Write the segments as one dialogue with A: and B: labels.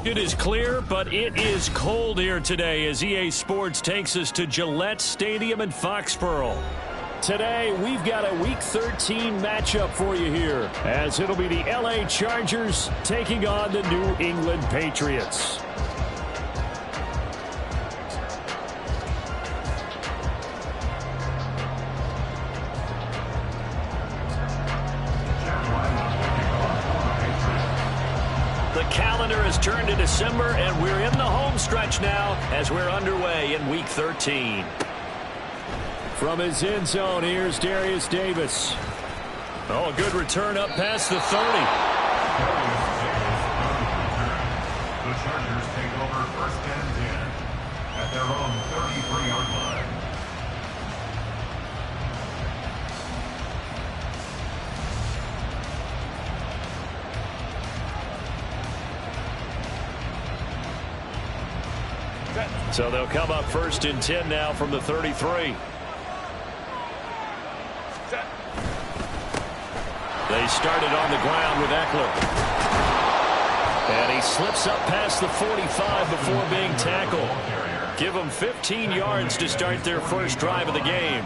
A: It is clear, but it is cold here today as EA Sports takes us to Gillette Stadium in Foxborough. Today, we've got a Week 13 matchup for you here, as it'll be the LA Chargers taking on the New England Patriots. The calendar has turned to December, and we're in the home stretch now as we're underway in Week 13. From his end zone, here's Darius Davis. Oh, a good return up past the 30.
B: The Chargers take over first and 10 at their own 33-yard line.
A: So they'll come up first and 10 now from the 33. They started on the ground with Eckler. And he slips up past the 45 before being tackled. Give them 15 yards to start their first drive of the game.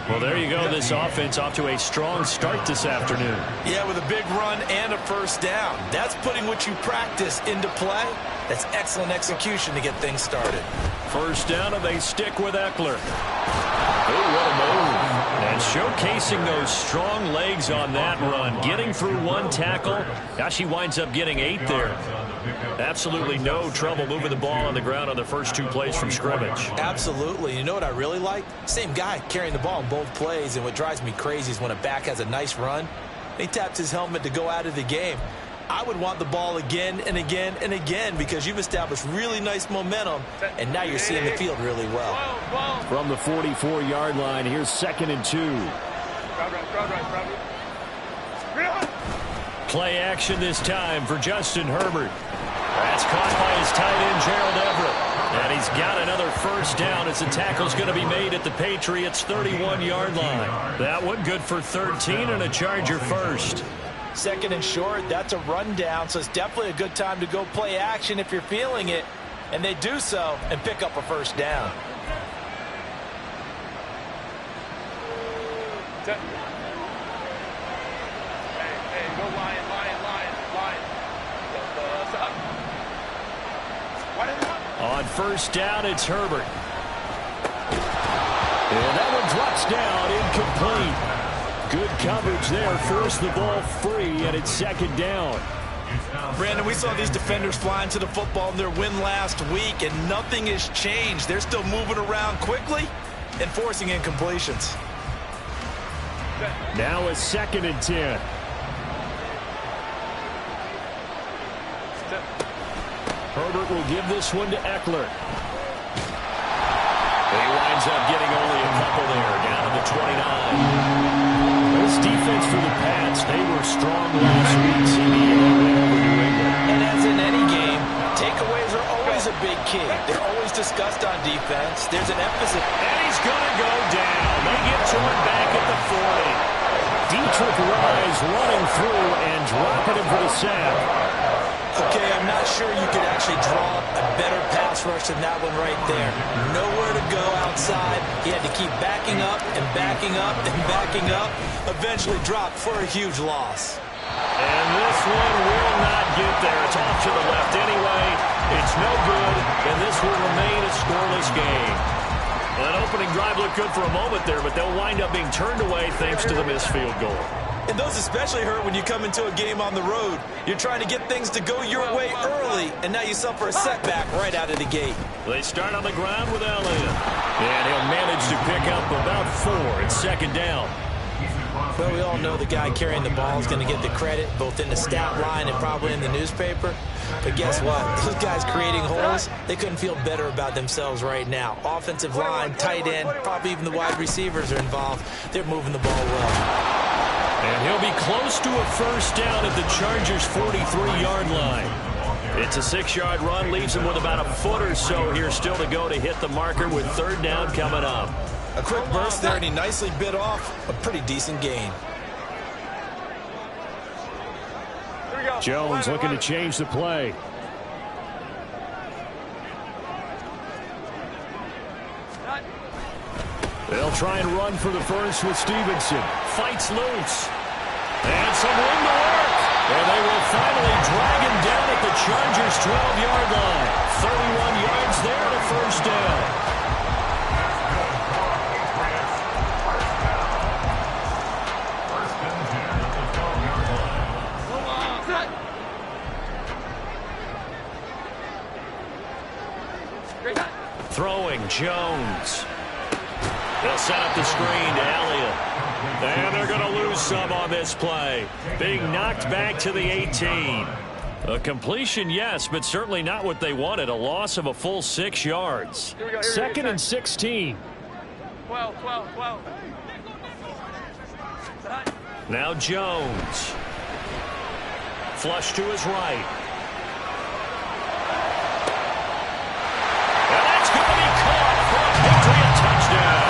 A: Well, there you go. This offense off to a strong start this afternoon.
C: Yeah, with a big run and a first down. That's putting what you practice into play. That's excellent execution to get things started.
A: First down, and they stick with Eckler. Oh, what a move. And showcasing those strong legs on that run. Getting through one tackle. Gosh, he winds up getting 8 there. Absolutely no trouble moving the ball on the ground on the first 2 plays from scrimmage.
C: Absolutely. You know what I really like? Same guy carrying the ball in both plays, and what drives me crazy is when a back has a nice run, he taps his helmet to go out of the game. I would want the ball again and again and again because you've established really nice momentum, and now you're seeing the field really well.
A: From the 44-yard line, here's 2nd and 2. Play action this time for Justin Herbert. That's caught by his tight end, Gerald Everett. And he's got another first down as the tackle's going to be made at the Patriots' 31-yard line. That one good for 13 and a Charger first.
C: 2nd and short, that's a rundown, so it's definitely a good time to go play action if you're feeling it. And they do so and pick up a first down.
D: Hey, go Lion.
A: On first down, it's Herbert. And that one drops down, incomplete. Good coverage there, forced the ball free, and it's 2nd down.
C: Brandon, we saw these defenders flying to the football in their win last week, and nothing has changed. They're still moving around quickly and forcing incompletions.
A: Now a 2nd and 10. Herbert will give this one to Eckler. He winds up getting only a couple there, down to the 29. This defense for the Pats, they were strong last week, CD, and they win over New England.
C: And as in any game, takeaways are always a big key. They're always discussed on defense. There's an emphasis.
A: And he's going to go down. They get to him back at the 40. Dietrich Wise running through and dropping him for the sack.
C: Okay, I'm not sure you could actually draw a better pass rush than that one right there. Nowhere to go outside. He had to keep backing up and backing up and backing up. Eventually dropped for a huge loss.
A: And this one will not get there. It's off to the left anyway. It's no good, and this will remain a scoreless game. Well, that opening drive looked good for a moment there, but they'll wind up being turned away thanks to the missed field goal.
C: And those especially hurt when you come into a game on the road. You're trying to get things to go your way early, and now you suffer a setback right out of the gate.
A: They start on the ground with Elliott. And he'll manage to pick up about 4. It's 2nd down.
C: Well, we all know the guy carrying the ball is going to get the credit, both in the stat line and probably in the newspaper. But guess what? Those guys creating holes, they couldn't feel better about themselves right now. Offensive line, tight end, probably even the wide receivers are involved. They're moving the ball well.
A: And he'll be close to a first down at the Chargers' 43-yard line. It's a 6-yard run, leaves him with about a foot or so here still to go to hit the marker with 3rd down coming up.
C: A quick burst there, and he nicely bit off a pretty decent gain.
A: Jones looking to change the play. They'll try and run for the first with Stevenson. Fights loose. And some room to work. And they will finally drag him down at the Chargers' 12-yard line. 31 yards there to 1st down. Throwing Jones. They'll set up the screen to Elliott. And they're going to lose some on this play. Being knocked back to the 18. A completion, yes, but certainly not what they wanted. A loss of a full 6 yards. 2nd and 16.
D: 12.
A: Now Jones. Flush to his right. And that's going to be caught for a Patriot touchdown.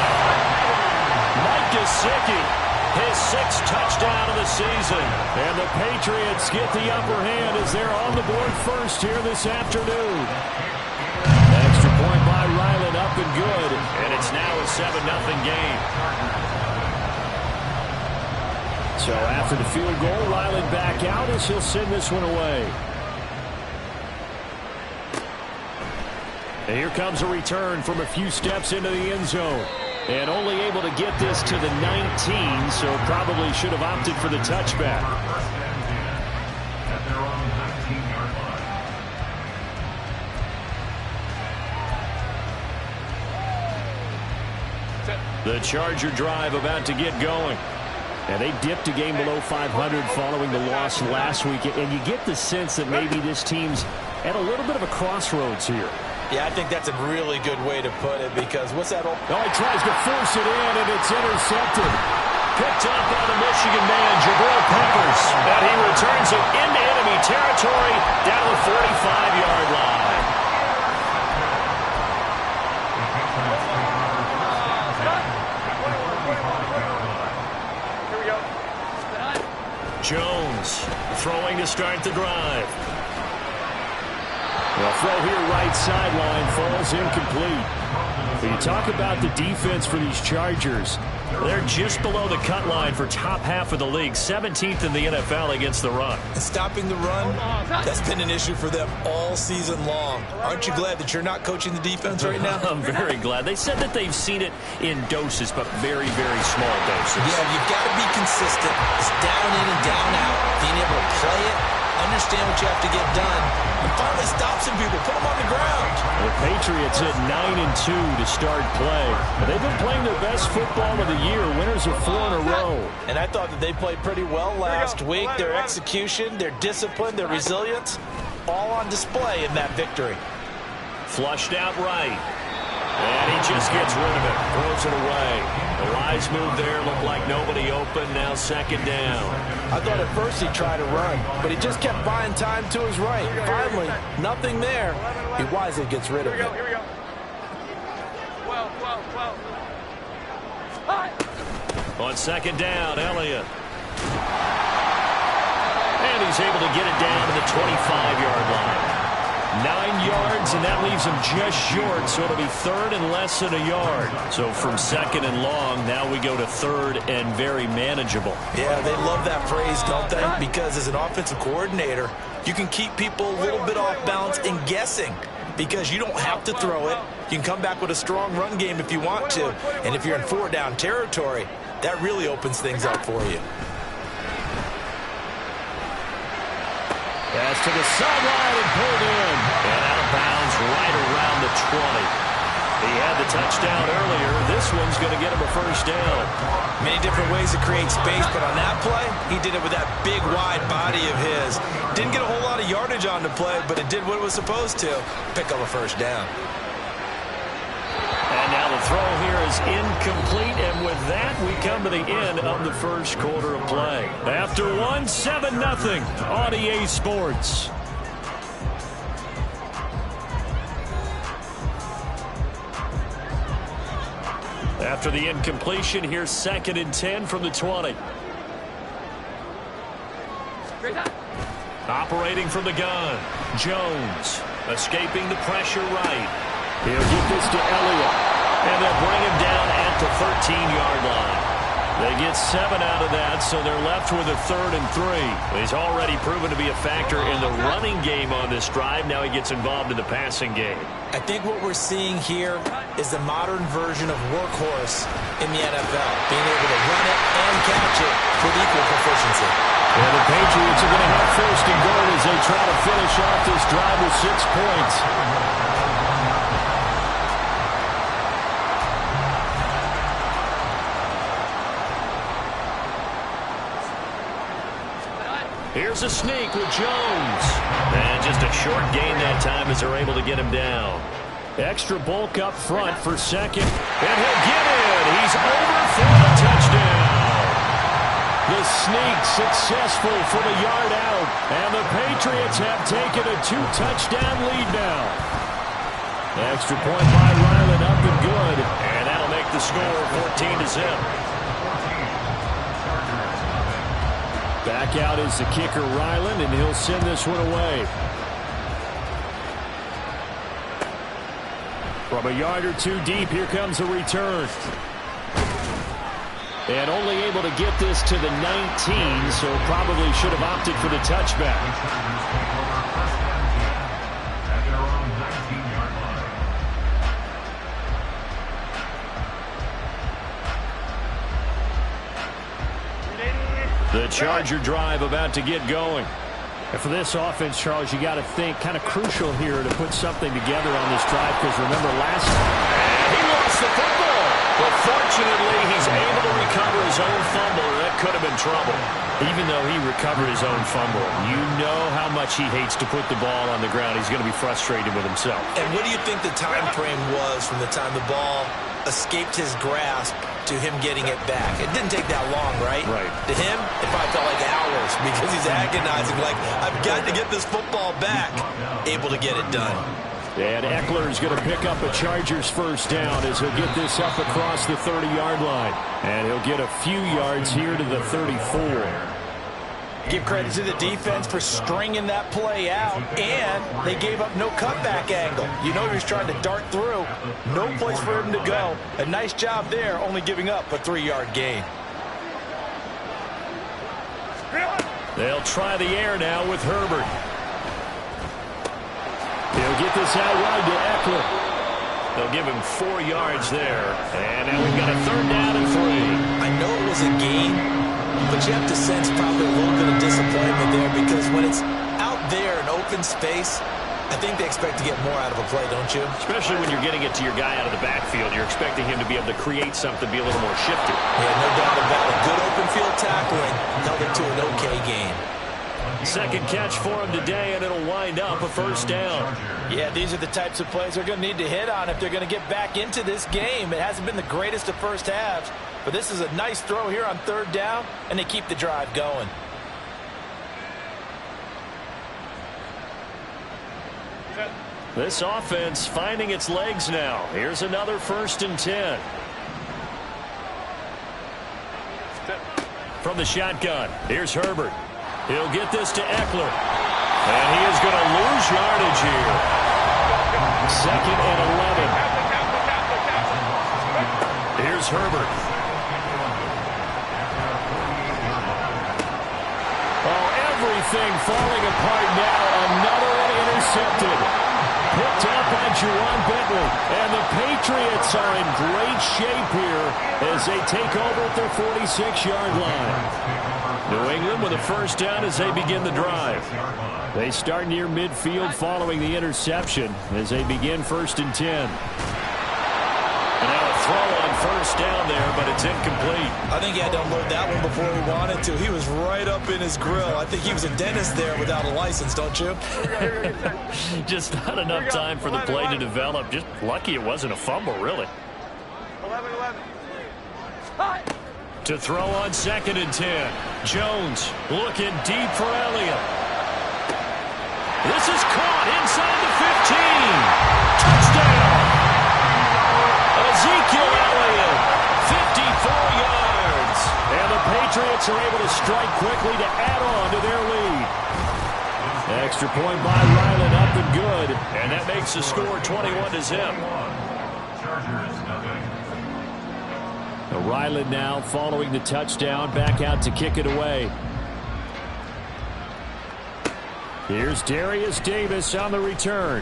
A: Mike Gesicki, his 6th touchdown of the season. And the Patriots get the upper hand as they're on the board first here this afternoon. Extra point by Ryland, up and good. And it's now a 7-0 game. So after the field goal, Ryland back out as he'll send this one away. And here comes a return from a few steps into the end zone. And only able to get this to the 19, so probably should have opted for the touchback.
B: At their own 19-yard line.
A: The Charger drive about to get going. And they dipped a game below 500 following the loss last week. And you get the sense that maybe this team's at a little bit of a crossroads here.
C: Yeah, I think that's a really good way to put it, because what's that?
A: Oh, he tries to force it in, and it's intercepted. Picked up by the Michigan man, Jabril Peppers. And he returns it into enemy territory down the 45-yard line.
D: Here we go.
A: Jones throwing to start the drive. Well, throw here right sideline falls incomplete. But you talk about the defense for these Chargers. They're just below the cut line for top half of the league, 17th in the NFL against the run.
C: And stopping the run, that's been an issue for them all season long. Aren't you glad that you're not coaching the defense right now?
A: I'm very glad. They said that they've seen it in doses, but very, very small doses.
C: Yeah, you've got to be consistent. It's down in and down out. Being able to play it, understand what you have to get done, and finally stop some people, put them on the ground.
A: The Patriots hit 9-2 to start play. They've been playing their best football of the year. Winners of 4 in a row.
C: And I thought that they played pretty well last week. Their execution, their discipline, their resilience, all on display in that victory.
A: Flushed out right. And he just gets rid of it. Throws it away. The wise move there. Looked like nobody open. Now 2nd down.
C: I thought at first he'd try to run, but he just kept buying time to his right. Finally, nothing there. He wisely gets rid of it.
D: Here we go. 12.
A: On 2nd down, Elliott. And he's able to get it down to the 25-yard line. 9 yards, and that leaves him just short, so it'll be 3rd and less than a yard. So from 2nd and long, now we go to 3rd and very manageable.
C: Yeah, they love that phrase, don't they? Because as an offensive coordinator, you can keep people a little bit off balance and guessing, because you don't have to throw it. You can come back with a strong run game if you want to. And if you're in 4-down territory, that really opens things up for you.
A: Pass to the sideline and pulled in. And out of bounds right around the 20. He had the touchdown earlier. This one's going to get him a 1st down.
C: Many different ways to create space, but on that play, he did it with that big, wide body of his. Didn't get a whole lot of yardage on the play, but it did what it was supposed to. Pick up a 1st down.
A: And now the throw here is incomplete, and with that, we come to the end of the 1st quarter of play. After one, 7-0 on EA Sports. After the incompletion, here's 2nd and 10 from the 20. Operating from the gun. Jones escaping the pressure right. He'll get this to Elliott. And they'll bring him down at the 13-yard line. They get 7 out of that, so they're left with a 3rd and 3. He's already proven to be a factor in the running game on this drive. Now he gets involved in the passing game.
C: I think what we're seeing here is the modern version of workhorse in the NFL, being able to run it and catch it with equal proficiency.
A: And the Patriots are going to have 1st and goal as they try to finish off this drive with 6 points. Here's a sneak with Jones. And just a short gain that time as they're able to get him down. Extra bulk up front for 2nd. And he'll get it. He's over for the touchdown. The sneak successful for the yard out. And the Patriots have taken a 2-touchdown lead now. Extra point by Ryland up and good. And that'll make the score 14-0. Back out is the kicker, Ryland, and he'll send this one away. From a yard or 2 deep, here comes a return. And only able to get this to the 19, so probably should have opted for the touchback. The Charger drive about to get going.
E: And for this offense, Charles, you got to think kind of crucial here to put something together on this drive, because remember last time
A: he lost the football. But fortunately, he's able to recover his own fumble. That could have been trouble. Even though he recovered his own fumble, you know how much he hates to put the ball on the ground. He's going to be frustrated with himself.
C: And what do you think the time frame was from the time the ball escaped his grasp to him getting it back? It didn't take that long, right?
A: Right.
C: To him, it probably felt like hours because he's agonizing, like, I've got to get this football back. Able to get it done.
A: And Eckler is going to pick up a Chargers 1st down as he'll get this up across the 30-yard line. And he'll get a few yards here to the 34.
C: Give credit to the defense for stringing that play out, and they gave up no cutback angle. You know he was trying to dart through. No place for him to go. A nice job there, only giving up a 3-yard gain.
A: They'll try the air now with Herbert. He'll get this out wide to Eckler. They'll give him 4 yards there. And now we've got a 3rd down and 3.
C: I know it was a gain, but you have to sense probably a little bit of disappointment there, because when it's out there in open space, I think they expect to get more out of a play, don't you?
A: Especially when you're getting it to your guy out of the backfield. You're expecting him to be able to create something, be a little more shifty.
C: Yeah, no doubt about it. Good open field tackling held it to an okay gain.
A: 2nd catch for him today, and it'll wind up a 1st down.
C: Yeah, these are the types of plays they're going to need to hit on if they're going to get back into this game. It hasn't been the greatest of first halves, but this is a nice throw here on 3rd down, and they keep the drive going.
A: This offense finding its legs now. Here's another 1st and 10. From the shotgun, here's Herbert. He'll get this to Eckler. And he is going to lose yardage here. 2nd and 11. Here's Herbert. Oh, everything falling apart now. Another one intercepted. Picked up by Juwan Bentley. And the Patriots are in great shape here as they take over at their 46-yard line. New England with a 1st down as they begin the drive. They start near midfield following the interception as they begin 1st and 10. And now a throw on 1st down there, but it's incomplete.
C: I think he had to unload that one before he wanted to. He was right up in his grill. I think he was a dentist there without a license, don't you?
A: Just not enough time for the play to develop. Just lucky it wasn't a fumble, really.
D: 11.
A: To throw on 2nd and 10. Jones looking deep for Elliott. This is caught inside the 15. Touchdown! Ezekiel Elliott Patriots are able to strike quickly to add on to their lead. Extra point by Ryland, up and good. And that makes the score 21-0. Ryland now following the touchdown, back out to kick it away. Here's Darius Davis on the return.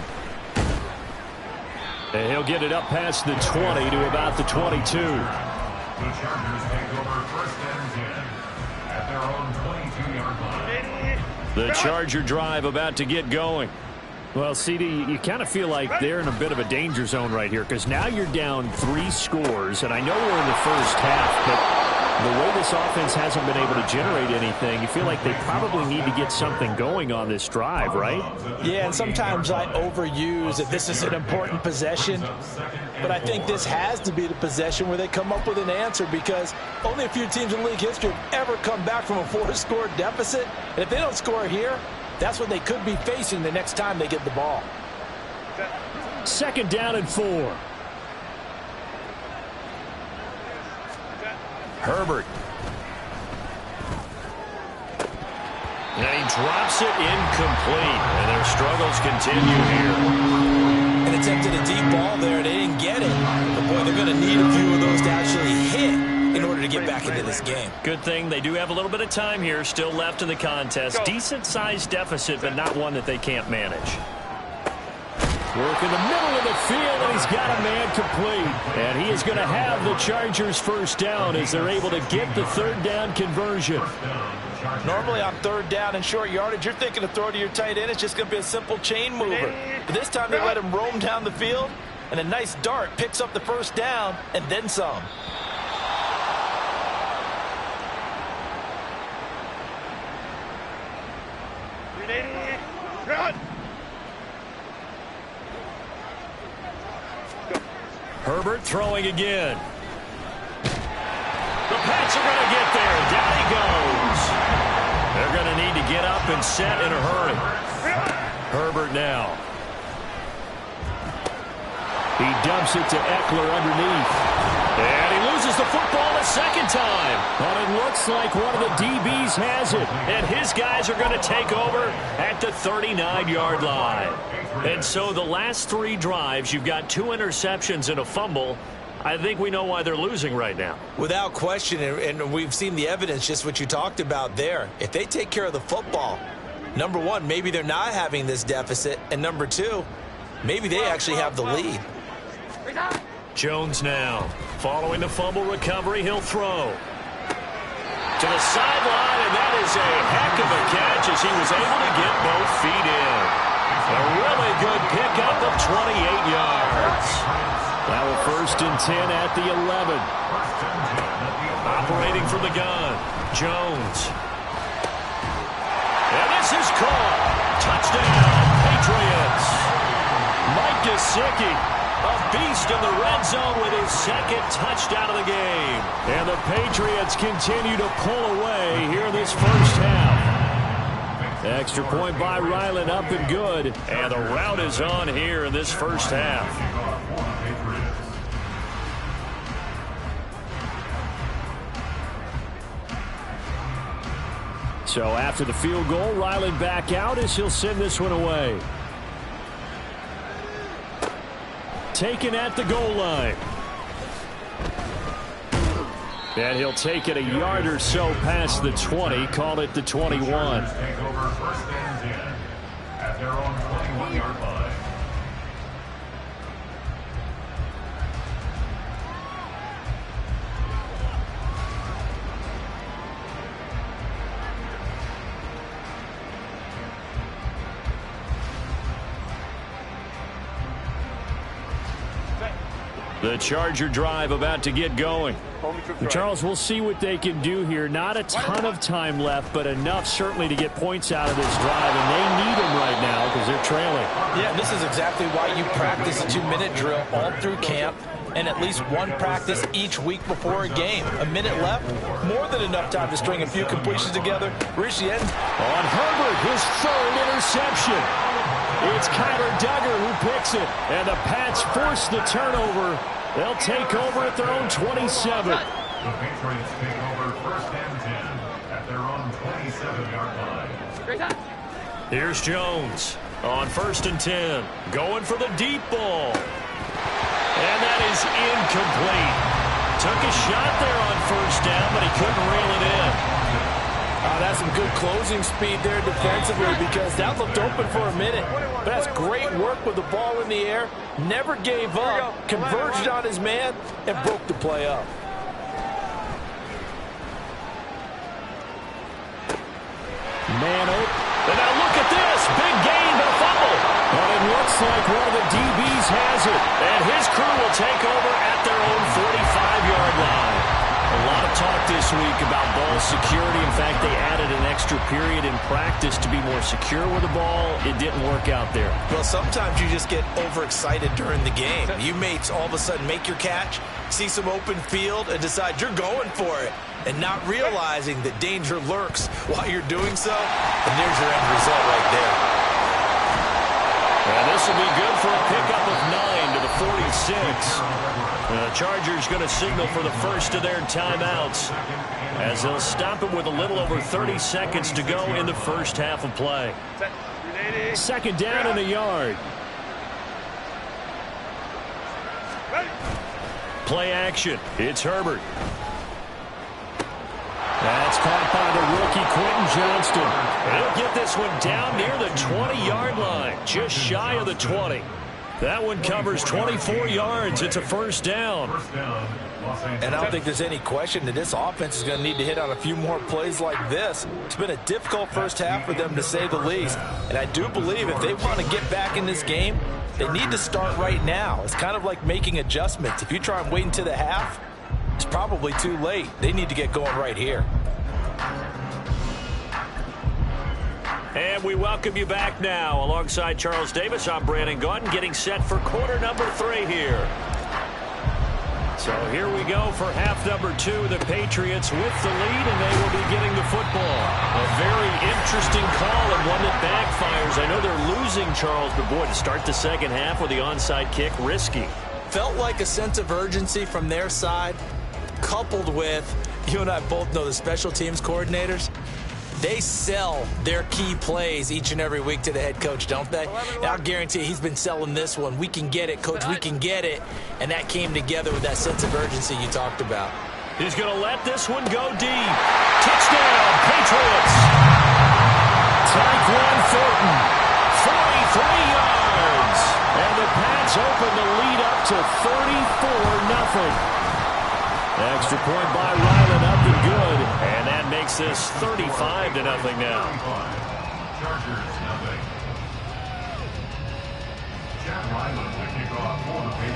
A: And he'll get it up past the 20 to about the 22.
B: The Chargers take over first and 10 at their own 22-yard line.
A: The Charger drive about to get going.
E: Well, CD, you kind of feel like they're in a bit of a danger zone right here because now you're down 3 scores, and I know we're in the first half, but the way this offense hasn't been able to generate anything, you feel like they probably need to get something going on this drive, right?
C: Yeah, and sometimes I overuse that this is an important possession, but I think this has to be the possession where they come up with an answer because only a few teams in league history have ever come back from a 4-score deficit, and if they don't score here, that's what they could be facing the next time they get the ball.
E: 2nd down and 4.
A: Herbert. And he drops it incomplete. And their struggles continue here.
C: And attempted a deep ball there. They didn't get it. But, boy, they're going to need a few of those to actually hit in order to get back into this game.
A: Good thing they do have a little bit of time here still left in the contest. Decent-sized deficit, but not one that they can't manage.
E: Work in the middle of the field, and he's got a man complete. And he is going to have the Chargers first down as they're able to get the 3rd down conversion.
C: Normally on 3rd down and short yardage, you're thinking to throw to your tight end. It's just going to be a simple chain mover. But this time they let him roam down the field, and a nice dart picks up the first down and then some.
D: Run!
A: Herbert throwing again. The Pats are going to get there. Down he goes. They're going to need to get up and set in a hurry. Herbert now.
E: He dumps it to Eckler underneath.
A: And he loses the football a second time.
E: But it looks like one of the DBs has it.
A: And his guys are going to take over at the 39-yard line. And so the last 3 drives, you've got 2 interceptions and a fumble. I think we know why they're losing right now.
C: Without question, and we've seen the evidence, just what you talked about there. If they take care of the football, number 1, maybe they're not having this deficit. And number 2, maybe they actually have the lead.
A: Jones now. Following the fumble recovery, he'll throw. To the sideline, and that is a heck of a catch as he was able to get both feet in. A really good pickup of 28 yards.
E: Now a 1st and 10 at the 11.
A: Operating from the gun, Jones. And this is caught. Touchdown, Patriots. Mike Gesicki, a beast in the red zone with his 2nd touchdown of the game.
E: And the Patriots continue to pull away here this first half. Extra point by Ryland, up and good.
A: And the rout is on here in this first half.
E: So after the field goal, Ryland back out as he'll send this one away. Taken at the goal line. And he'll take it a yard or so past the 20, call it the 21.
B: Take over first and 10 at their own 21-yard line.
A: The Charger drive about to get going.
E: Charles, we'll see what they can do here. Not a ton of time left, but enough certainly to get points out of this drive, and they need them right now because they're trailing.
C: Yeah, this is exactly why you practice a 2-minute drill all through camp and at least 1 practice each week before a game. A minute left, more than enough time to string a few completions together. Reach the end.
E: On Herbert, his 3rd interception. It's Kyler Duggar who picks it, and the Pats force the turnover. They'll take over at their own 27.
B: The Patriots take over first and 10 at their own 27-yard line.
A: Here's Jones on first and 10. Going for the deep ball. And that is incomplete. Took a shot there on first down, but he couldn't reel it in.
C: That's some good closing speed there defensively because that looked open for a minute. But that's great work with the ball in the air. Never gave up, converged on his man, and broke the play up.
A: Man open. And now look at this. Big gain, but a fumble. But it looks like one of the DBs has it. And his crew will take over at their own 45-yard line. A lot of talk this week about ball security. In fact, they added an extra period in practice to be more secure with the ball. It didn't work out there.
C: Well, sometimes you just get overexcited during the game. You may all of a sudden make your catch, see some open field, and decide you're going for it, and not realizing that danger lurks while you're doing so. And there's your end result right there.
A: And this will be good for a pickup of 9 to the 46. The Chargers going to signal for the first of their timeouts as they'll stop it with a little over 30 seconds to go in the first half of play.
E: Second down and a yard.
A: Play action. It's Herbert. That's caught by the rookie Quentin Johnston. He'll get this one down near the 20-yard line, just shy of the 20. That one covers 24 yards. It's a first down.
C: And I don't think there's any question that this offense is going to need to hit on a few more plays like this. It's been a difficult first half for them, to say the least. And I do believe if they want to get back in this game, they need to start right now. It's kind of like making adjustments. If you try and wait until the half, it's probably too late. They need to get going right here.
A: And we welcome you back now. Alongside Charles Davis, I'm Brandon Gaudin, getting set for quarter number 3 here. So here we go for half number 2. The Patriots with the lead, and they will be getting the football. A very interesting call and one that backfires. I know they're losing, Charles, but boy, to start the second half with the onside kick, risky.
C: Felt like a sense of urgency from their side, coupled with, you and I both know the special teams coordinators, they sell their key plays each and every week to the head coach, don't they? And I'll guarantee you he's been selling this one. We can get it, coach, we can get it. And that came together with that sense of urgency you talked about.
A: He's going to let this one go deep. Touchdown, Patriots. Tyquan Thornton, 43 yards. And the Pats open the lead up to 34-0. Extra point by Ryland, up and good. And that makes this 35-0 now.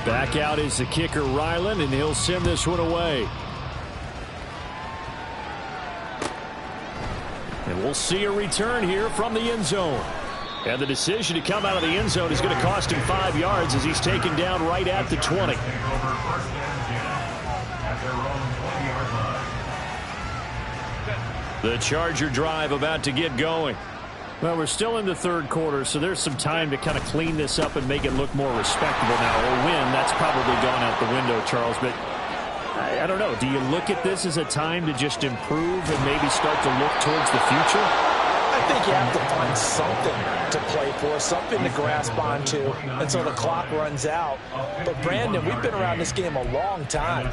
E: Back out is the kicker, Ryland, and he'll send this one away. And we'll see a return here from the end zone. And the decision to come out of the end zone is going to cost him 5 yards as he's taken down right at the 20.
A: The Charger drive about to get going.
E: Well, we're still in the third quarter, so there's some time to kind of clean this up and make it look more respectable now. A win, that's probably gone out the window, Charles, but I don't know. Do you look at this as a time to just improve and maybe start to look towards the future?
C: I think you have to find something to play for, something to grasp onto until the clock runs out. But, Brandon, we've been around this game a long time.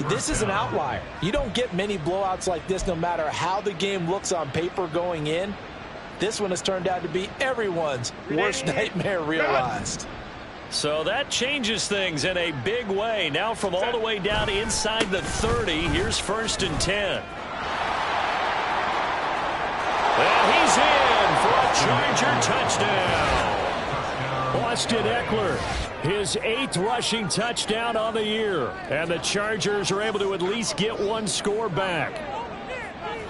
C: This is an outlier. You don't get many blowouts like this no matter how the game looks on paper going in. This one has turned out to be everyone's worst nightmare realized.
A: So that changes things in a big way. Now from all the way down inside the 30, here's first and 10. And he's in for a Charger touchdown.
E: Austin Eckler, his 8th rushing touchdown on the year. And the Chargers are able to at least get one score back.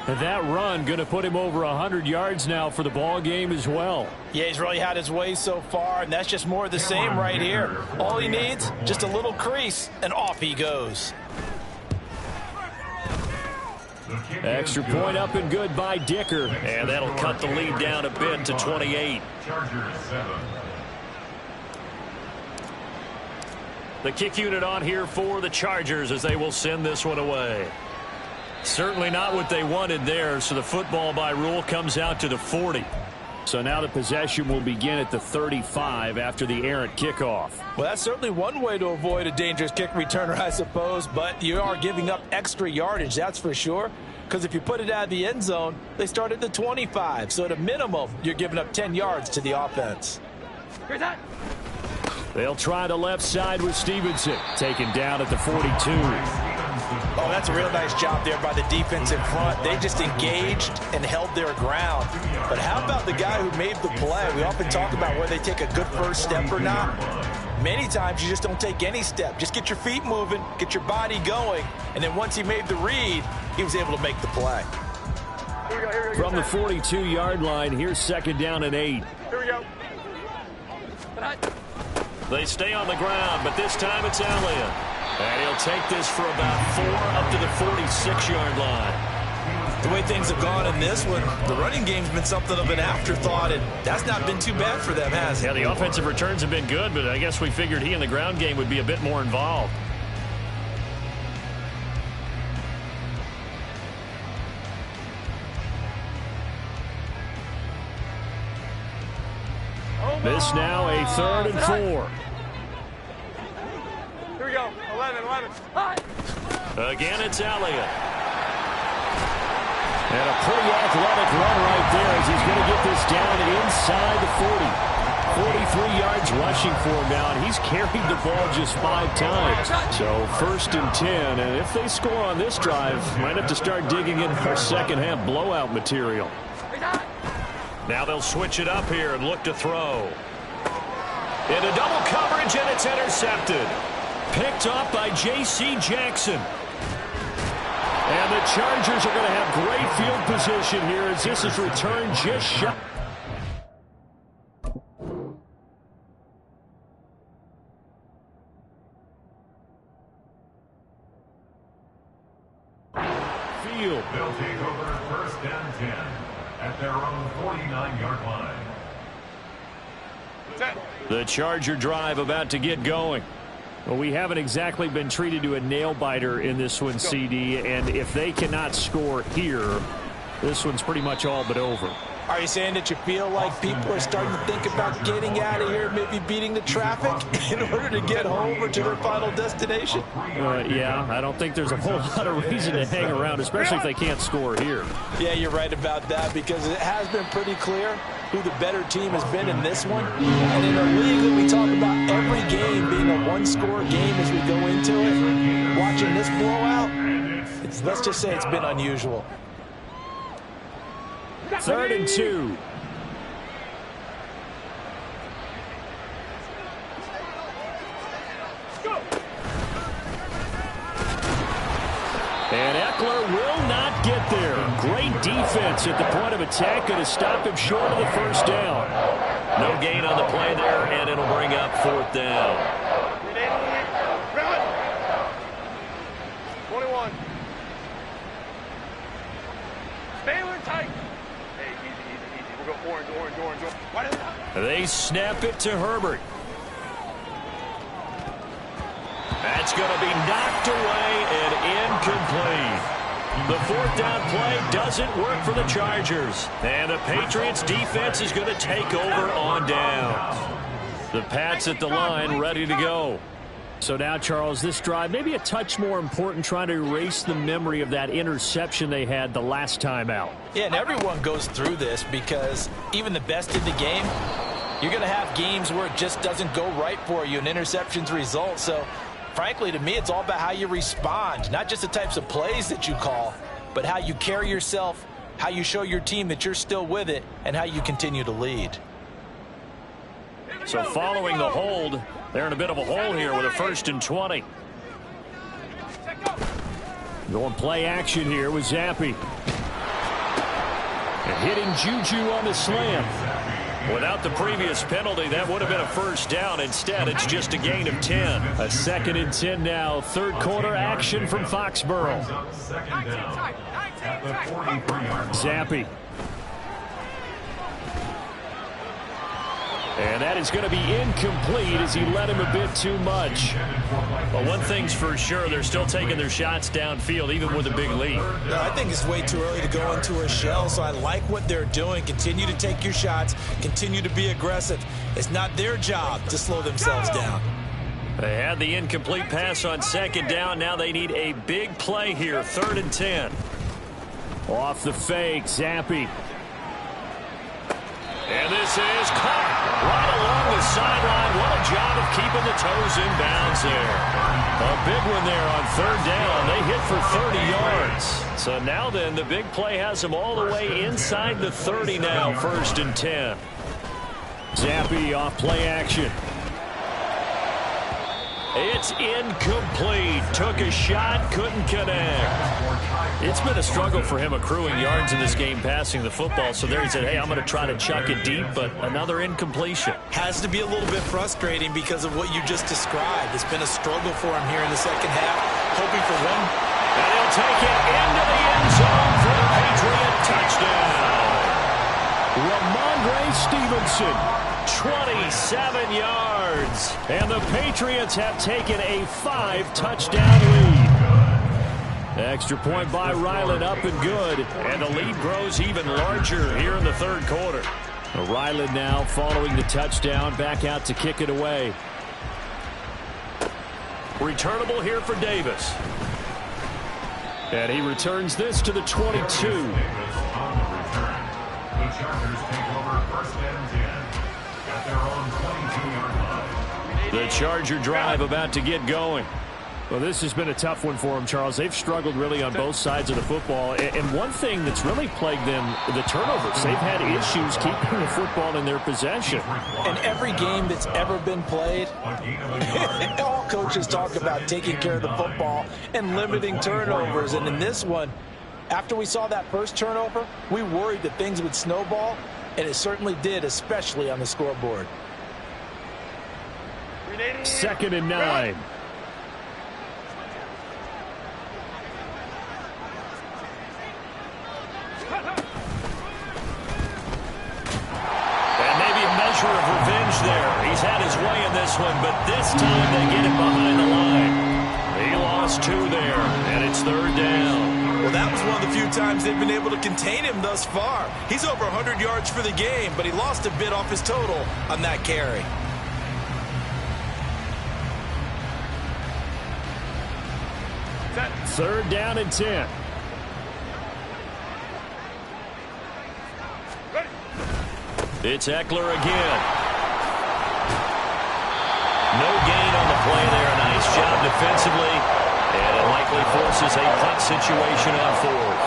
E: And that run going to put him over 100 yards now for the ball game as well.
C: Yeah, he's really had his way so far, and that's just more of the same right here. All he needs, just a little crease, and off he goes.
E: Extra point up and good by Dicker.
A: And that'll cut the lead down a bit to 28. The kick unit on here for the Chargers as they will send this one away. Certainly not what they wanted there, so the football by rule comes out to the 40.
E: So now the possession will begin at the 35 after the errant kickoff.
C: Well, that's certainly one way to avoid a dangerous kick returner, I suppose, but you are giving up extra yardage, that's for sure, because if you put it out of the end zone, they start at the 25. So at a minimum, you're giving up 10 yards to the offense.
E: They'll try the left side with Stevenson, taken down at the 42.
C: Oh, that's a real nice job there by the defense in front. They just engaged and held their ground. But how about the guy who made the play? We often talk about whether they take a good first step or not. Many times you just don't take any step. Just get your feet moving, get your body going, and then once he made the read, he was able to make the play.
E: From the 42-yard line, here's second down and 8.
D: Here we go.
A: They stay on the ground, but this time it's Elliott. And he'll take this for about 4 up to the 46-yard line.
C: The way things have gone in this one, the running game's been something of an afterthought, and that's not been too bad for them, has it?
A: Yeah, the offensive returns have been good, but I guess we figured he in the ground game would be a bit more involved.
E: This now a 3rd and 4.
D: Here we go. 11.
A: Again, it's Elliott.
E: And a pretty athletic run right there as he's going to get this down inside the 40. 43 yards rushing for him now, and he's carried the ball just 5 times. So 1st and 10, and if they score on this drive, might have to start digging in for second half blowout material.
A: Now they'll switch it up here and look to throw. Into double coverage, and it's intercepted. Picked off by J.C. Jackson. And the Chargers are going to have great field position here as this is returned just shot.
B: Field. They'll take over 1st and 10 at their own 49-yard line.
A: The Charger drive about to get going.
E: Well, we haven't exactly been treated to a nail-biter in this one, CD, and if they cannot score here, this one's pretty much all but over.
C: Are you saying that you feel like people are starting to think about getting out of here, maybe beating the traffic in order to get home or to their final destination?
E: Yeah, I don't think there's a whole lot of reason to hang around, especially if they can't score here.
C: Yeah, you're right about that because it has been pretty clear who the better team has been in this one. And in a league that we talk about every game being a one-score game as we go into it, watching this blowout, let's just say it's been unusual.
E: 3rd and 2. And Eckler will not get there. Great defense at the point of attack. Going to stop him short of the first down.
A: No gain on the play there, and it'll bring up 4th down.
D: 21. Stay with tight. Hey, easy. We'll go orange. Why did
A: They snap it to Herbert. That's going to be knocked away and incomplete. The 4th down play doesn't work for the Chargers. And the Patriots defense is going to take over on downs. The Pats at the line ready to go.
E: So now, Charles, this drive maybe a touch more important, trying to erase the memory of that interception they had the last time out.
C: Yeah, and everyone goes through this because even the best in the game, you're going to have games where it just doesn't go right for you and interceptions result. So, frankly, to me, it's all about how you respond, not just the types of plays that you call, but how you carry yourself, how you show your team that you're still with it, and how you continue to lead.
A: So following the hold, they're in a bit of a hole here with a 1st and 20.
E: Going play action here with Zappi. And hitting Juju on the slam.
A: Without the previous penalty, that would have been a 1st down. Instead, it's just a gain of 10.
E: A 2nd and 10 now. 3rd quarter action from Foxborough.
A: And that is going to be incomplete as he led him a bit too much. But one thing's for sure, they're still taking their shots downfield, even with a big lead.
C: No, I think it's way too early to go into a shell, so I like what they're doing. Continue to take your shots. Continue to be aggressive. It's not their job to slow themselves down.
A: They had the incomplete pass on second down. Now they need a big play here, 3rd and 10.
E: Off the fake, Zappe.
A: And this is caught right along the sideline. What a job of keeping the toes in bounds there. A big one there on 3rd down. They hit for 30 yards. So now then, the big play has them all the way inside the 30 now, 1st and 10.
E: Zappe off play action.
A: It's incomplete. Took a shot, couldn't connect. It's been a struggle for him accruing yards in this game passing the football. So there he said, hey, I'm going to try to chuck it deep, but another incompletion.
C: Has to be a little bit frustrating because of what you just described. It's been a struggle for him here in the second half, hoping for one.
A: And he'll take it into the end zone for the Patriot touchdown.
E: Ramondre Stevenson.
A: 27 yards. And the Patriots have taken a 5-touchdown lead. Extra point by Ryland, up and good. And the lead grows even larger here in the 3rd quarter.
E: Ryland now following the touchdown, back out to kick it away.
A: Returnable here for Davis.
E: And he returns this to the 22.
B: The Chargers take over 1st and 10 at their own 22-yard line.
A: The Charger drive about to get going.
E: Well, this has been a tough one for them, Charles. They've struggled really on both sides of the football. And one thing that's really plagued them, the turnovers. They've had issues keeping the football in their possession.
C: In every game that's ever been played, all coaches talk about taking care of the football and limiting turnovers. And in this one, after we saw that first turnover, we worried that things would snowball, and it certainly did, especially on the scoreboard.
E: 2nd and 9.
A: Of revenge there. He's had his way in this one, but this time they get him behind the line. He lost 2 there, and it's 3rd down.
C: Well, that was one of the few times they've been able to contain him thus far. He's over 100 yards for the game, but he lost a bit off his total on that carry.
E: Third down and 10.
A: It's Eckler again. No gain on the play there. Nice job defensively. And it likely forces a punt situation on 4th.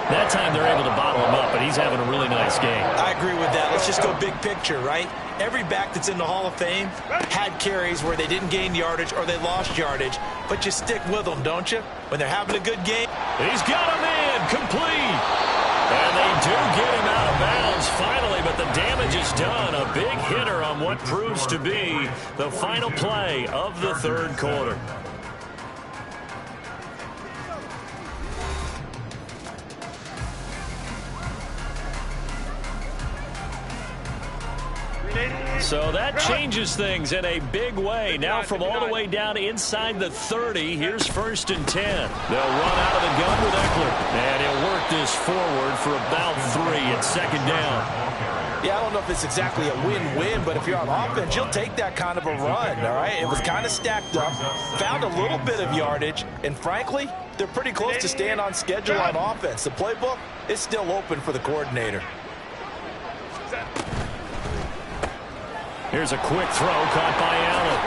A: That time they're able to bottle him up, but he's having a really nice game.
C: I agree with that. Let's just go big picture, right? Every back that's in the Hall of Fame had carries where they didn't gain yardage or they lost yardage, but you stick with them, don't you? When they're having a good game.
A: He's got him in. Complete. And they do get him out of bounds finally, but the damage is done. A big hitter on what proves to be the final play of the 3rd quarter. So that changes things in a big way. Now from all the way down inside the 30, here's 1st and 10. They'll run out of the gun with Eckler. And he'll work this forward for about 3 at 2nd down.
C: Yeah, I don't know if it's exactly a win-win, but if you're on offense, you'll take that kind of a run, all right? It was kind of stacked up, found a little bit of yardage, and frankly, they're pretty close to staying on schedule on offense. The playbook is still open for the coordinator.
A: Here's a quick throw caught by Allen.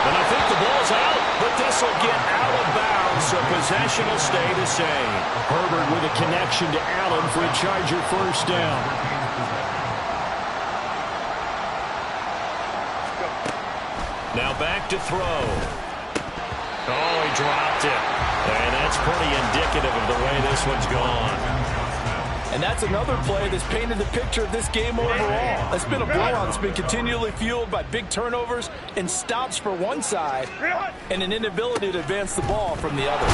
A: And I think the ball's out, but this will get out of bounds, so possession will stay the same.
E: Herbert with a connection to Allen for a Charger 1st down.
A: Now back to throw. Oh, he dropped it. And that's pretty indicative of the way this one's gone.
C: And that's another play that's painted the picture of this game overall. It's been a blowout. It's been continually fueled by big turnovers and stops for one side and an inability to advance the ball from the other.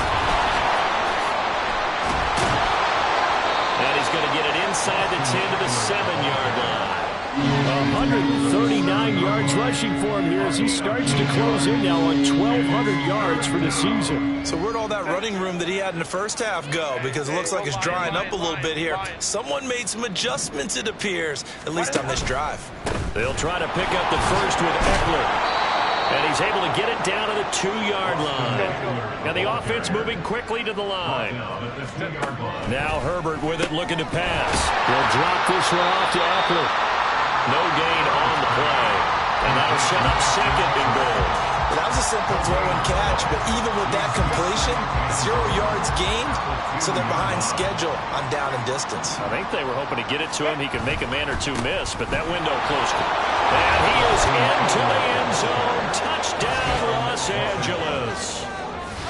A: And he's going to get it inside the 10 to the 7-yard line.
E: 139 yards rushing for him here as he starts to close in now on 1,200 yards for the season.
C: So where'd all that running room that he had in the first half go? Because it looks like it's drying up a little bit here. Someone made some adjustments, it appears, at least on this drive.
A: They'll try to pick up the first with Eckler. And he's able to get it down to the 2-yard line. And the offense moving quickly to the line. Now Herbert with it, looking to pass.
E: He'll drop this one off to Eckler.
A: No gain on the play. And that'll set up second and goal.
C: That was a simple throw and catch, but even with that completion, 0 yards gained, so they're behind schedule on down and distance.
A: I think they were hoping to get it to him. He could make a man or two miss, but that window closed. And he is into the end zone. Touchdown, Los Angeles.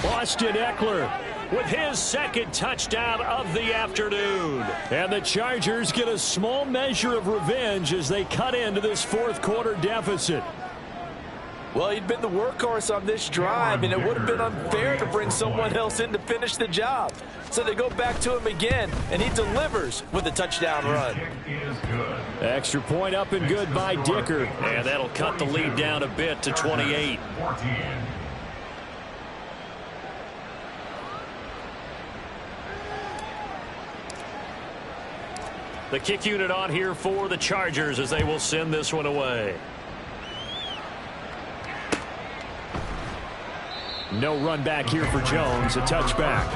E: Austin Eckler
A: with his second touchdown of the afternoon.
E: And the Chargers get a small measure of revenge as they cut into this fourth quarter deficit.
C: Well, he'd been the workhorse on this drive, and it would have been unfair to bring someone else in to finish the job. So they go back to him again, and he delivers with a touchdown run.
E: Extra point up and good by Dicker.
A: And that'll cut the lead down a bit to 28. The kick unit on here for the Chargers as they will send this one away.
E: No run back here for Jones. A touchback.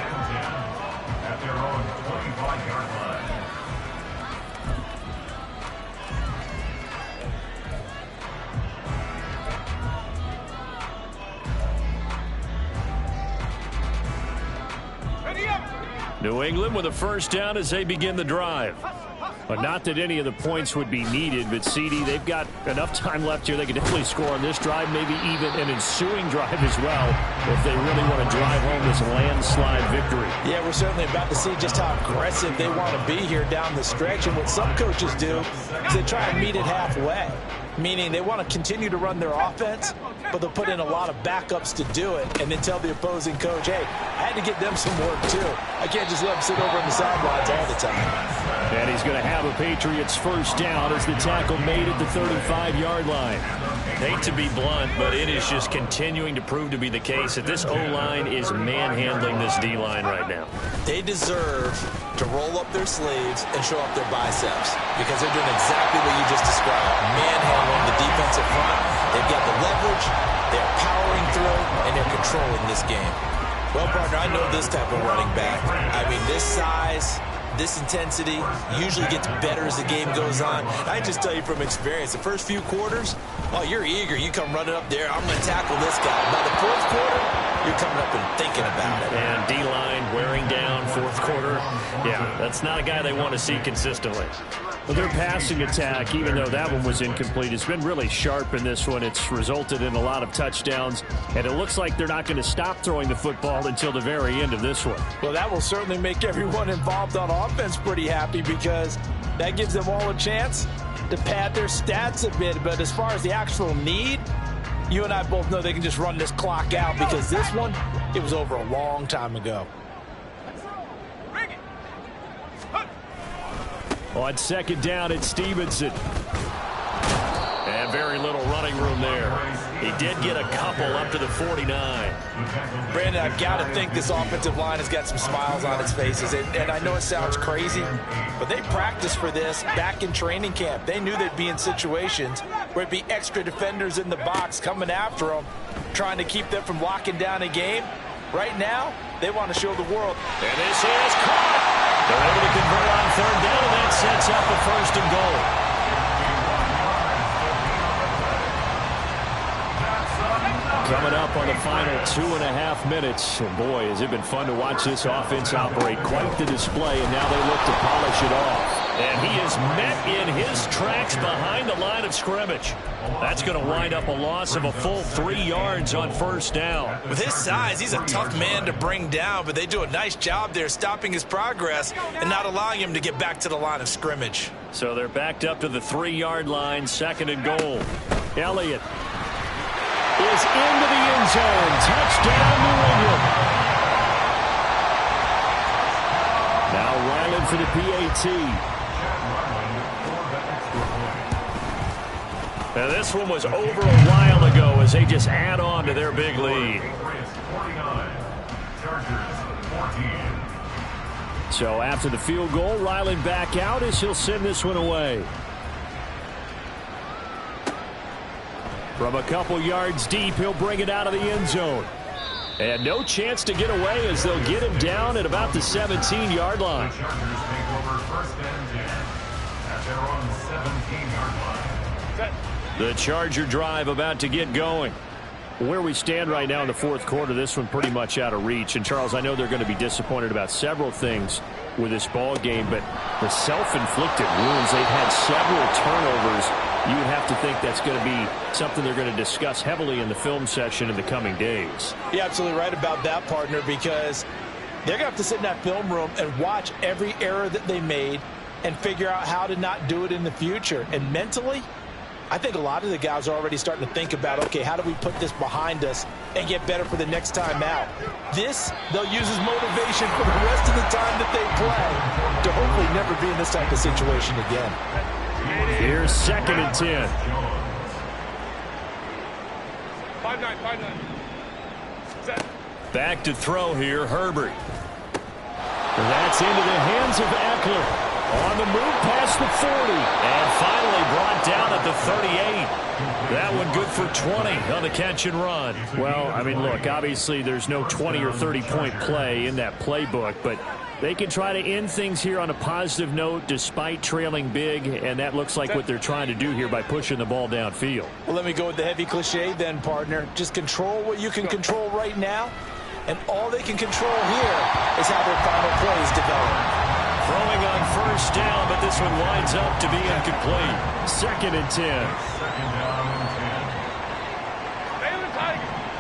B: At their own 25-yard line.
E: New England with a first down as they begin the drive. But not that any of the points would be needed, but CD, they've got enough time left here. They could definitely score on this drive, maybe even an ensuing drive as well, if they really want to drive home this landslide victory.
C: Yeah, we're certainly about to see just how aggressive they want to be here down the stretch. And what some coaches do is they try and meet it halfway, meaning they want to continue to run their offense, but they'll put in a lot of backups to do it and then tell the opposing coach, hey, I had to get them some work too. I can't just let them sit over on the sidelines all the time.
E: And he's going to have a Patriots first down as the tackle made at the 35-yard line.
A: Hate to be blunt, but it is just continuing to prove to be the case that this O-line is manhandling this D-line right now.
C: They deserve to roll up their sleeves and show up their biceps because they're doing exactly what you just described, manhandling the defensive front. They've got the leverage, they're powering through, and they're controlling this game. Well, partner, I know this type of running back. I mean, this size, this intensity usually gets better as the game goes on. I just tell you from experience, the first few quarters, oh, you're eager. You come running up there, I'm going to tackle this guy. By the fourth quarter, you're coming up and thinking about it.
A: And D-line wearing down fourth quarter. Yeah, that's not a guy they want to see consistently.
E: Well, their passing attack, even though that one was incomplete, has been really sharp in this one. It's resulted in a lot of touchdowns, and it looks like they're not going to stop throwing the football until the very end of this one.
C: Well, that will certainly make everyone involved on offense pretty happy because that gives them all a chance to pad their stats a bit. But as far as the actual need, you and I both know they can just run this clock out because this one, it was over a long time ago.
E: On second down, it's Stevenson.
A: And very little running room there. He did get a couple up to the 49.
C: Brandon, I've got to think this offensive line has got some smiles on its faces. And I know it sounds crazy, but they practiced for this back in training camp. They knew they'd be in situations where it'd be extra defenders in the box coming after them, trying to keep them from locking down a game. Right now, they want to show the world.
A: And this is caught. They're able to convert on third down, and that sets up a first and goal.
E: Coming up on the final 2.5 minutes. And boy, has it been fun to watch this offense operate. Quite the display, and now they look to polish it off.
A: And he is met in his tracks behind the line of scrimmage. That's going to wind up a loss of a full 3 yards on first down.
C: With his size, he's a tough man to bring down, but they do a nice job there stopping his progress and not allowing him to get back to the line of scrimmage.
A: So they're backed up to the 3-yard line, second and goal.
E: Elliott is into the end zone. Touchdown, New England. Now Ryland for the PAT.
A: Now, this one was over a while ago as they just add on to their big lead.
E: So after the field goal, Ryland back out as he'll send this one away. From a couple yards deep, he'll bring it out of the end zone. And no chance to get away as they'll get him down at about the 17-yard line. The Charger drive about to get going. Where we stand right now in the fourth quarter, this one pretty much out of reach. And, Charles, I know they're going to be disappointed about several things with this ball game, but the self-inflicted wounds, they've had several turnovers. You would have to think that's going to be something they're going to discuss heavily in the film session in the coming days.
C: You're absolutely right about that, partner, because they're going to have to sit in that film room and watch every error that they made and figure out how to not do it in the future. And mentally, I think a lot of the guys are already starting to think about, okay, how do we put this behind us and get better for the next time out? This, they'll use as motivation for the rest of the time that they play to hopefully never be in this type of situation again.
E: Here's 2nd and 10.
D: 5-9. Set.
A: Back to throw here, Herbert. That's into the hands of Eckler. On the move past the 40. And finally brought down at the 38. That one good for 20 on the catch and run.
E: Well, I mean, look, obviously there's no 20 or 30-point play in that playbook, but they can try to end things here on a positive note despite trailing big, and that looks like what they're trying to do here by pushing the ball downfield.
C: Well, let me go with the heavy cliche then, partner. Just control what you can control right now, and all they can control here is how their final plays develop.
A: Throwing on first down, but this one winds up to be incomplete.
E: 2nd and 10.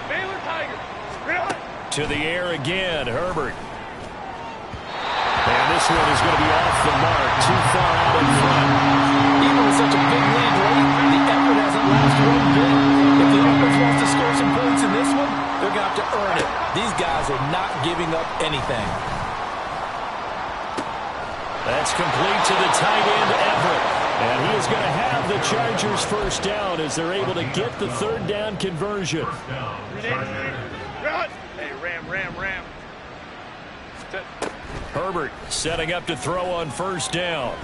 D: Baylor Tiger. Really?
A: To the air again, Herbert. And this one is going to be off the mark, too far out in front.
C: Even with such a big lead late, the effort hasn't lasted one bit. If the offense wants to score some points in this one, they're going to have to earn it. These guys are not giving up anything.
A: That's complete to the tight end, Everett. And he is going to have the Chargers first down as they're able to get the 3rd down conversion.
D: Hey, ram. Set.
A: Herbert setting up to throw on first down.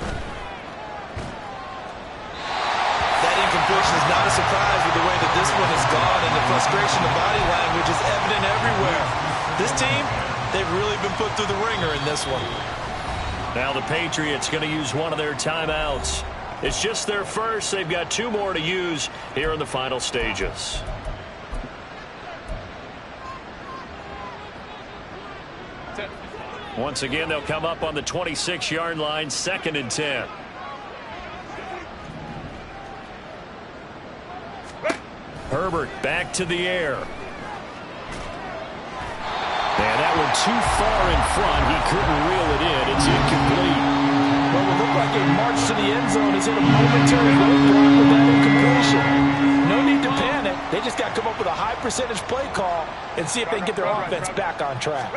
C: That incompletion is not a surprise with the way that this one has gone, and the frustration of body language is evident everywhere. This team, they've really been put through the ringer in this one.
A: Now the Patriots going to use one of their timeouts. It's just their first. They've got 2 more to use here in the final stages. Once again, they'll come up on the 26-yard line, 2nd and 10. Herbert back to the air. And that one too far in front. He couldn't reel it in. It's incomplete.
C: Well, it looked like a march to the end zone is in a momentary roadblock with that incompletion. No need to panic. They just got to come up with a high percentage play call and see if they can get their offense back on track.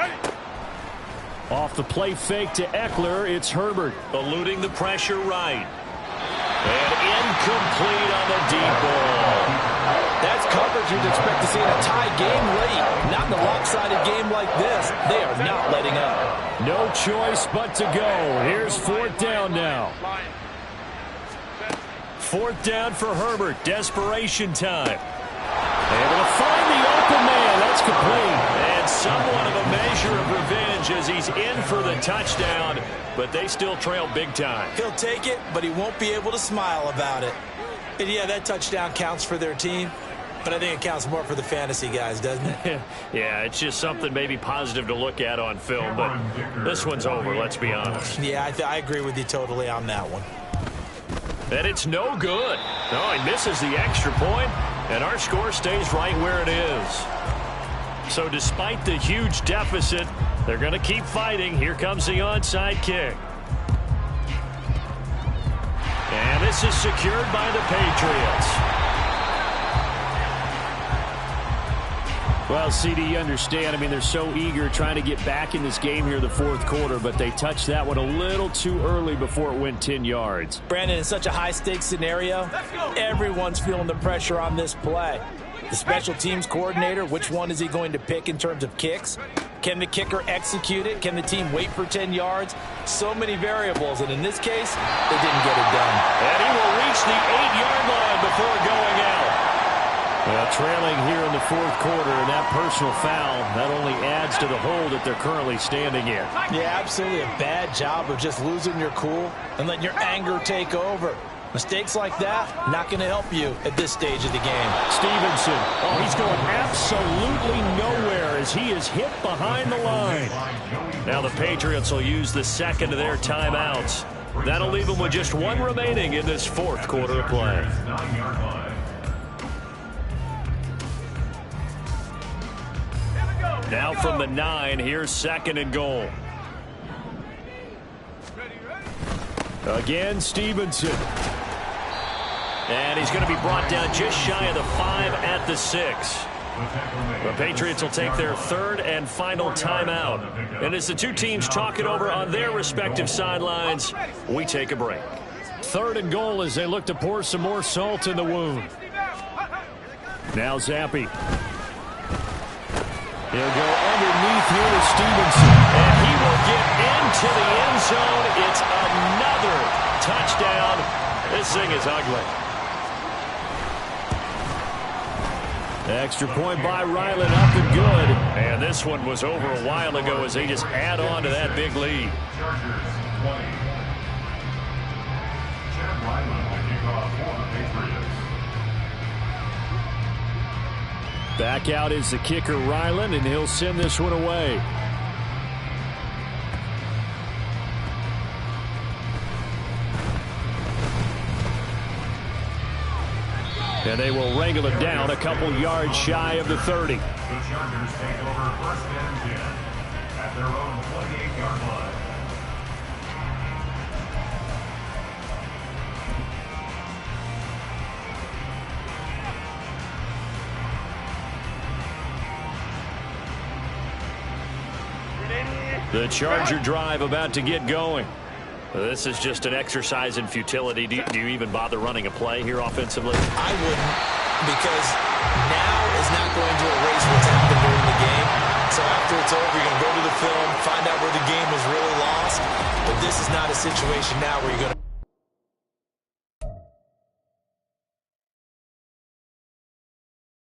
E: Off the play fake to Eckler, it's Herbert.
A: Eluding the pressure right. And incomplete on the deep ball.
C: That's coverage you'd expect to see in a tie game late. Not in a lopsided game like this. They are not letting up.
E: No choice but to go. Here's 4th down now.
A: 4th down for Herbert. Desperation time. Able to find the open man. That's complete. And somewhat of a measure of revenge as he's in for the touchdown. But they still trail big time.
C: He'll take it, but he won't be able to smile about it. And yeah, that touchdown counts for their team. But I think it counts more for the fantasy guys, doesn't it?
A: Yeah, it's just something maybe positive to look at on film. But this one's over, let's be honest.
C: Yeah, I agree with you totally on that one.
A: And it's no good. No, he misses the extra point, and our score stays right where it is. So despite the huge deficit, they're going to keep fighting. Here comes the onside kick. And this is secured by the Patriots.
E: Well, CD, you understand. I mean, they're so eager trying to get back in this game here in the fourth quarter, but they touched that one a little too early before it went 10 yards.
C: Brandon, in such a high-stakes scenario, everyone's feeling the pressure on this play. The special teams coordinator, which one is he going to pick in terms of kicks? Can the kicker execute it? Can the team wait for 10 yards? So many variables, and in this case, they didn't get it done.
A: And he will reach the 8-yard line before going out.
E: Well, trailing here in the fourth quarter, and that personal foul, that only adds to the hole that they're currently standing in.
C: Yeah, absolutely a bad job of just losing your cool and letting your anger take over. Mistakes like that, not going to help you at this stage of the game.
E: Stevenson, oh, he's going absolutely nowhere as he is hit behind the line.
A: Now the Patriots will use the second of their timeouts. That'll leave them with just one remaining in this fourth quarter of play. Now from the 9, here's second and goal.
E: Again, Stevenson.
A: And he's going to be brought down just shy of the 5 at the 6. The Patriots will take their third and final timeout. And as the two teams talk it over on their respective sidelines, we take a break.
E: Third and goal as they look to pour some more salt in the wound. Now Zappi. He'll go underneath here to Stevenson.
A: And he will get into the end zone. It's another touchdown. This thing is ugly.
E: Extra point by Ryland, up and good.
A: And this one was over a while ago as they just add on to that big lead.
E: Back out is the kicker, Ryland, and he'll send this one away. And they will wrangle it down a couple yards shy of the 30.
B: The Chargers take over first and 10 at their own 28-yard line.
A: The Charger drive about to get going. This is just an exercise in futility. Do you even bother running a play here offensively?
C: I wouldn't, because now is not going to erase what's happened during the game. So after it's over, you're going to go to the film, find out where the game was really lost. But this is not a situation now where you're going to